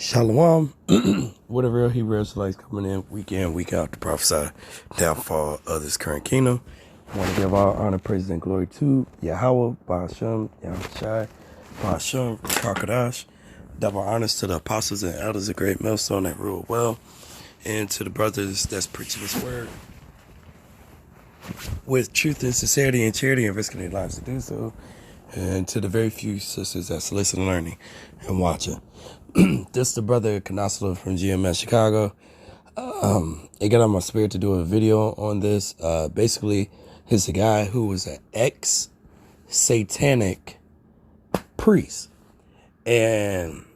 Shalom. What a real Hebrew Israelites coming in week in, week out to prophesy downfall of this current kingdom. I want to give all honor, praise, and glory to Yahweh, Ba'ashem, Yahushai, Ba'ashem, Karkadash. Double honors to the apostles and elders of Great Millstone that rule well, and to the brothers that's preaching this word with truth and sincerity and charity and risking their lives to do so, and to the very few sisters that's listening, learning, and watching. This is the brother Kanasala from GMS Chicago. It got on my spirit to do a video on this. Basically, he's a guy who was an ex-satanic priest. And,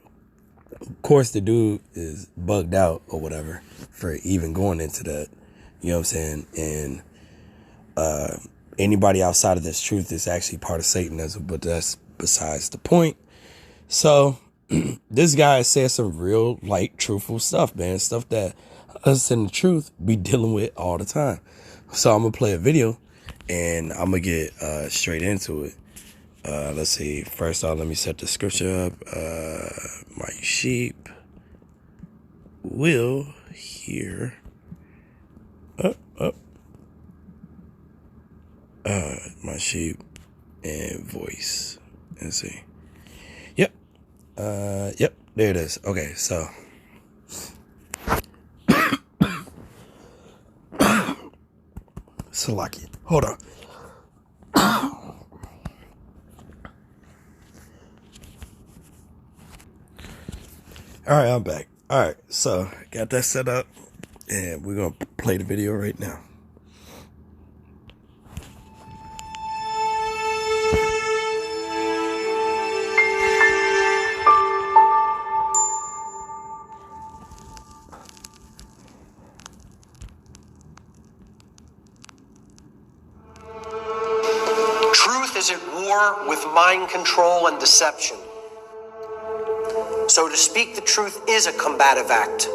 of course, the dude is bugged out or whatever for even going into that. You know what I'm saying? And anybody outside of this truth is actually part of Satanism, but that's besides the point. So this guy says some real, truthful stuff, man. Stuff that us in the truth be dealing with all the time. So I'm going to play a video, and I'm going to get straight into it. Let's see. First off, let me set the scripture up. My sheep will hear. My sheep and voice. Let's see. Yep, there it is. Okay, so Salaki. Hold on. All right, I'm back. All right, so got that set up, and we're gonna play the video right now. Truth is at war with mind control and deception. So to speak the truth is a combative act.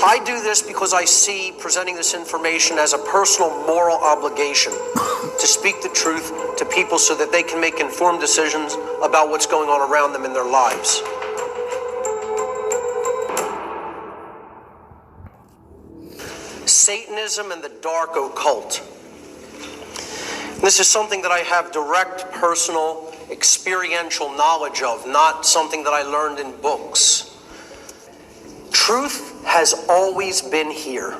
I do this because I see presenting this information as a personal moral obligation to speak the truth to people so that they can make informed decisions about what's going on around them in their lives. Satanism and the dark occult. This is something that I have direct personal experiential knowledge of, not something that I learned in books. Truth has always been here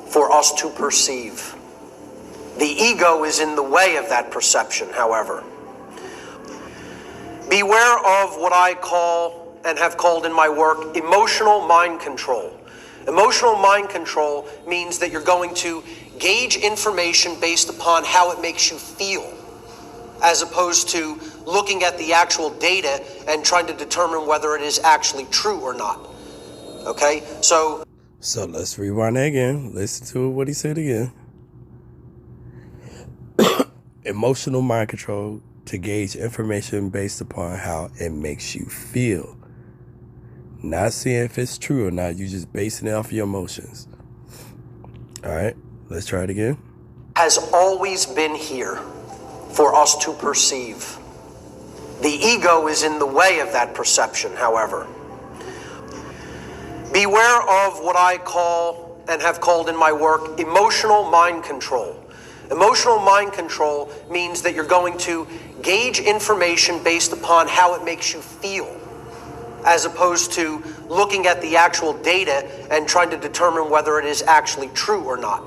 for us to perceive. The ego is in the way of that perception, however. Beware of what I call and have called in my work emotional mind control. Emotional mind control means that you're going to gauge information based upon how it makes you feel, as opposed to looking at the actual data and trying to determine whether it is actually true or not. Okay, so let's rewind that again. Listen to what he said again. Emotional mind control to gauge information based upon how it makes you feel. Not seeing if it's true or not. You just basing it off your emotions. All right, let's try it again. Has always been here for us to perceive. The ego is in the way of that perception, however. Beware of what I call and have called in my work emotional mind control. Emotional mind control means that you're going to gauge information based upon how it makes you feel, as opposed to looking at the actual data and trying to determine whether it is actually true or not.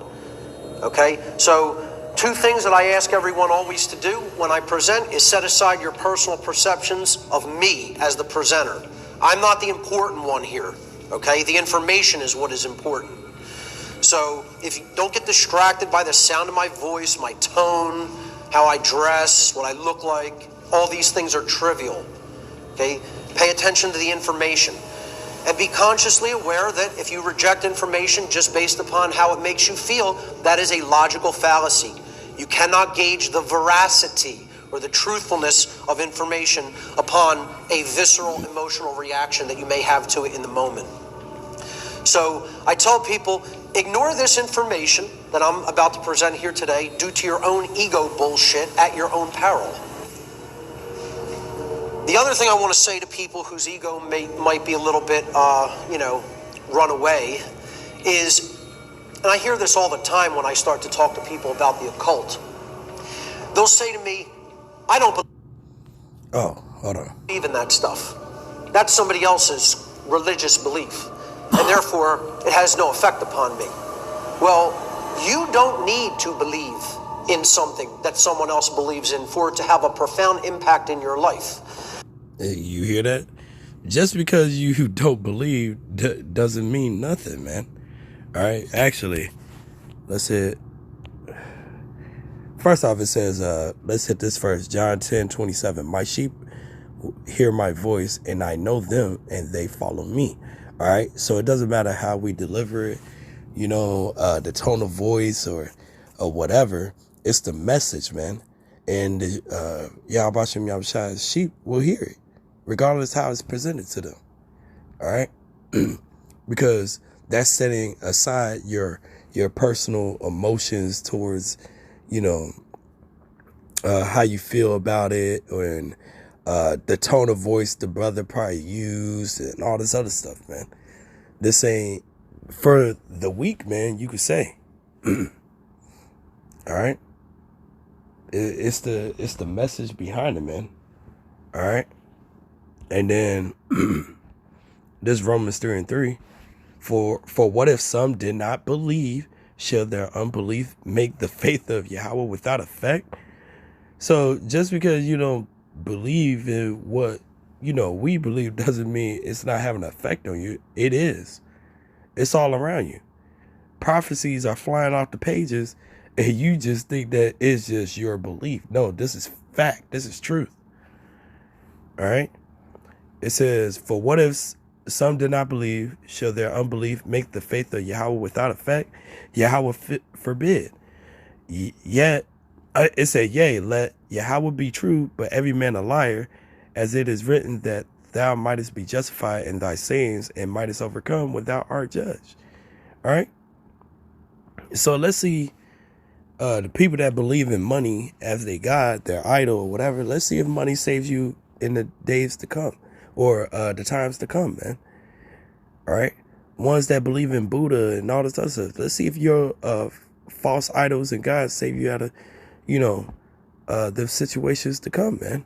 Okay, so two things that I ask everyone always to do when I present is set aside your personal perceptions of me as the presenter. I'm not the important one here, okay? The information is what is important. So if you don't get distracted by the sound of my voice, my tone, how I dress, what I look like, all these things are trivial, okay? Pay attention to the information. And be consciously aware that if you reject information just based upon how it makes you feel, that is a logical fallacy. You cannot gauge the veracity or the truthfulness of information upon a visceral emotional reaction that you may have to it in the moment. So I tell people, ignore this information that I'm about to present here today due to your own ego bullshit at your own peril. The other thing I want to say to people whose ego might be a little bit, run away is, and I hear this all the time when I start to talk to people about the occult. They'll say to me, I don't believe in that stuff. That's somebody else's religious belief, and therefore it has no effect upon me. Well, you don't need to believe in something that someone else believes in for it to have a profound impact in your life. You hear that? Just because you don't believe doesn't mean nothing, man. All right. Actually, let's hit. First off, it says, let's hit this first. John 10:27. My sheep hear my voice, and I know them, and they follow me. All right. So it doesn't matter how we deliver it, the tone of voice or whatever. It's the message, man. And Yahweh Shem Yahushai's sheep will hear it, regardless how it's presented to them. All right. Because that's setting aside your personal emotions towards, how you feel about it, and the tone of voice the brother probably used and all this other stuff, man. This ain't for the weak, man, you could say. All right. It's the message behind it, man. All right. And then this Romans 3:3, for what if some did not believe, shall their unbelief make the faith of Yahweh without effect? So just because you don't believe in what we believe doesn't mean it's not having an effect on you. It is. It's all around you. Prophecies are flying off the pages, and you just think that it's just your belief. No, this is fact. This is truth. All right. It says, for what if some did not believe, shall their unbelief make the faith of Yahweh without effect? Yahweh forbid. Yet, it said, yea, let Yahweh be true, but every man a liar, as it is written that thou mightest be justified in thy sayings and mightest overcome when thou art judged. All right. So let's see the people that believe in money as their God, their idol, or whatever. Let's see if money saves you in the days to come, or the times to come, man. All right. Ones that believe in Buddha and all this other stuff. Let's see if your false idols and gods save you out of, the situations to come, man.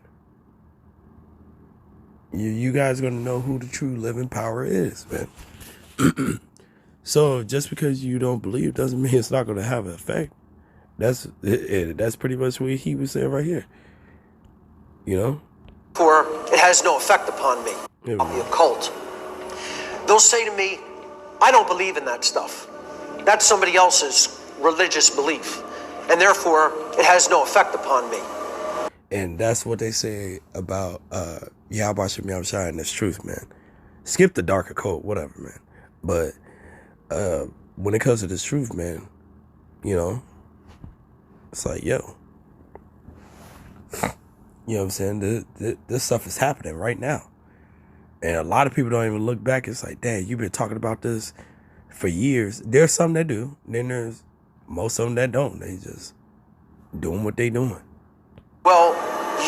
You guys are going to know who the true living power is, man. So just because you don't believe doesn't mean it's not going to have an effect. That's pretty much what he was saying right here. For it has no effect upon me. The occult. They'll say to me, I don't believe in that stuff. That's somebody else's religious belief, and therefore it has no effect upon me. And that's what they say about Yahweh Shem Yahushai, and that's truth, man. Skip the dark occult, whatever, man. But when it comes to this truth, man, it's like, yo. You know what I'm saying? This stuff is happening right now. And a lot of people don't even look back. It's like, dang, you've been talking about this for years. There's some that do. Then there's most of them that don't. They just doing what they doing. Well,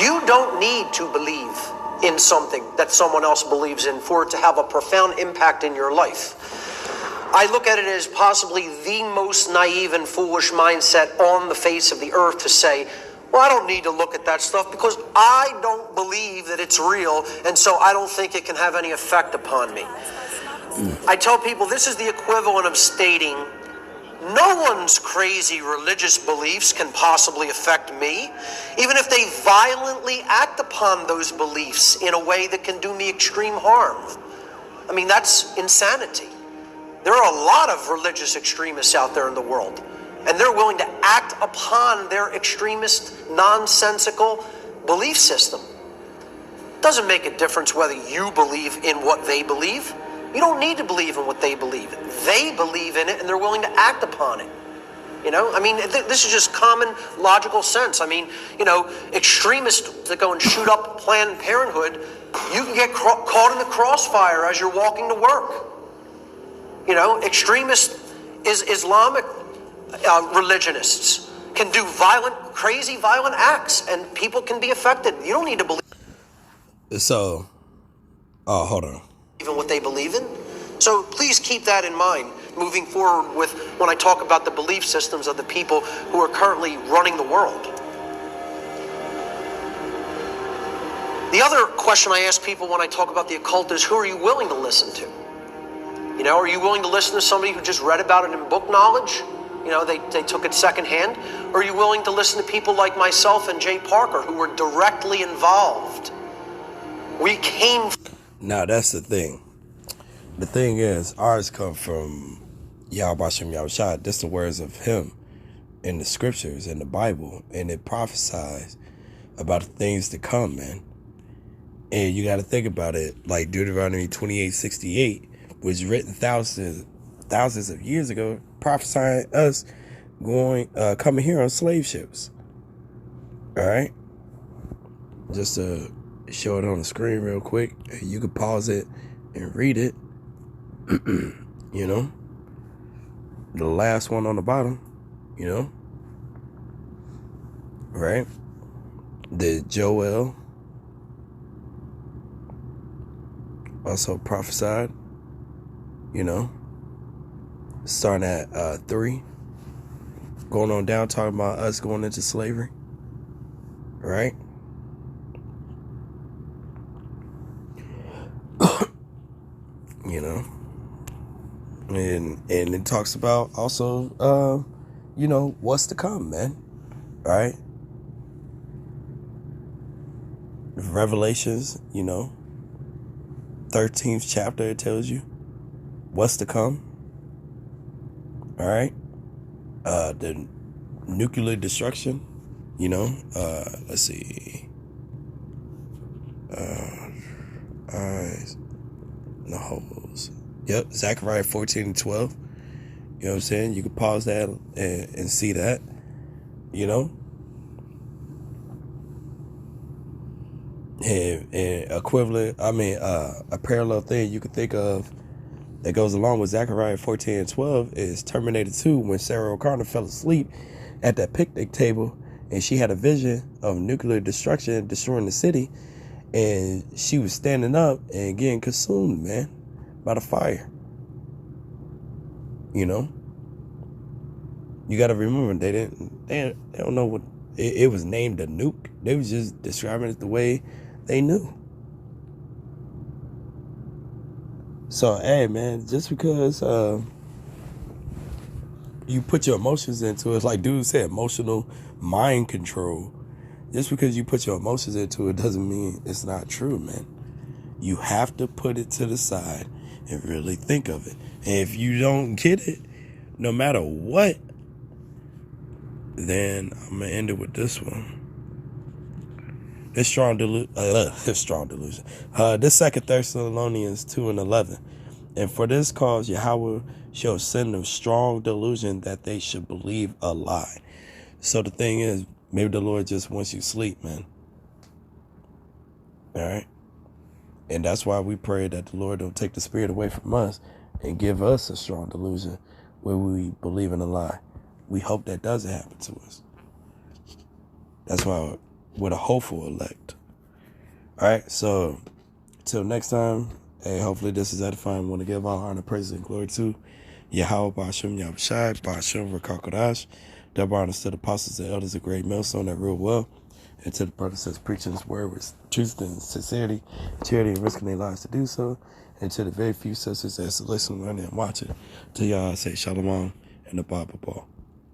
you don't need to believe in something that someone else believes in for it to have a profound impact in your life. I look at it as possibly the most naive and foolish mindset on the face of the earth to say, well, I don't need to look at that stuff because I don't believe that it's real, and so I don't think it can have any effect upon me. I tell people this is the equivalent of stating, no one's crazy religious beliefs can possibly affect me, even if they violently act upon those beliefs in a way that can do me extreme harm. I mean, that's insanity. There are a lot of religious extremists out there in the world, and they're willing to act upon their extremist, nonsensical belief system. It doesn't make a difference whether you believe in what they believe. You don't need to believe in what they believe. They believe in it, and they're willing to act upon it. This is just common logical sense. Extremists that go and shoot up Planned Parenthood, you can get caught in the crossfire as you're walking to work. Extremist Islamic religionists can do crazy violent acts, and people can be affected. You don't need to believe. So, oh, hold on. Even what they believe in. So please keep that in mind moving forward with when I talk about the belief systems of the people who are currently running the world. The other question I ask people when I talk about the occult is, who are you willing to listen to? You know, are you willing to listen to somebody who just read about it in book knowledge? You know, they took it secondhand. Or are you willing to listen to people like myself and Jay Parker who were directly involved? We came. Now, that's the thing. The thing is, ours come from Yahweh Shem Yahushua. That's the words of him in the scriptures, in the Bible. And it prophesies about the things to come, man. And you got to think about it. Like Deuteronomy 28:68 was written thousands of years ago, prophesying us coming here on slave ships. All right. Just to show it on the screen real quick. You can pause it and read it. You know, the last one on the bottom, you know, right? The Joel also prophesied, you know, starting at 3, going on down, talking about us going into slavery, right? You know, and it talks about also, you know, what's to come, man, right? Revelations, you know, 13th chapter, it tells you what's to come. All right. The nuclear destruction, you know, let's see. Eyes, no holes. Yep. Zechariah 14:12. You know what I'm saying? You can pause that and see that, you know. And equivalent, a parallel thing you could think of that goes along with Zechariah 14:12 is Terminator 2, when Sarah O'Connor fell asleep at that picnic table and she had a vision of nuclear destruction destroying the city, and she was standing up and getting consumed, man, by the fire. You know, you got to remember they don't know what it was named, a nuke. They was just describing it the way they knew. So, hey, man, just because you put your emotions into it, like dude said, emotional mind control. Just because you put your emotions into it doesn't mean it's not true, man. You have to put it to the side and really think of it. And if you don't get it, no matter what, then I'm going to end it with this one. It's strong delusion. This 2 Thessalonians 2:11. And for this cause, Yahweh shall send them strong delusion that they should believe a lie. So the thing is, maybe the Lord just wants you to sleep, man. All right. And that's why we pray that the Lord don't take the spirit away from us and give us a strong delusion where we believe in a lie. We hope that doesn't happen to us. That's why we're the hopeful elect. All right, so till next time, hey, hopefully this is edifying. I want to give all honor, praise, and glory to Yahweh, Ba'ashem, Yahushai, Ba'ashem, Rakakodash, double honors to the apostles and elders of Great Millstone that rule well, and to the brothers that's preaching his word with truth and sincerity, charity, and risking their lives to do so, and to the very few sisters that's listening, learning, and watching, to y'all I say shalom and the Bible ball.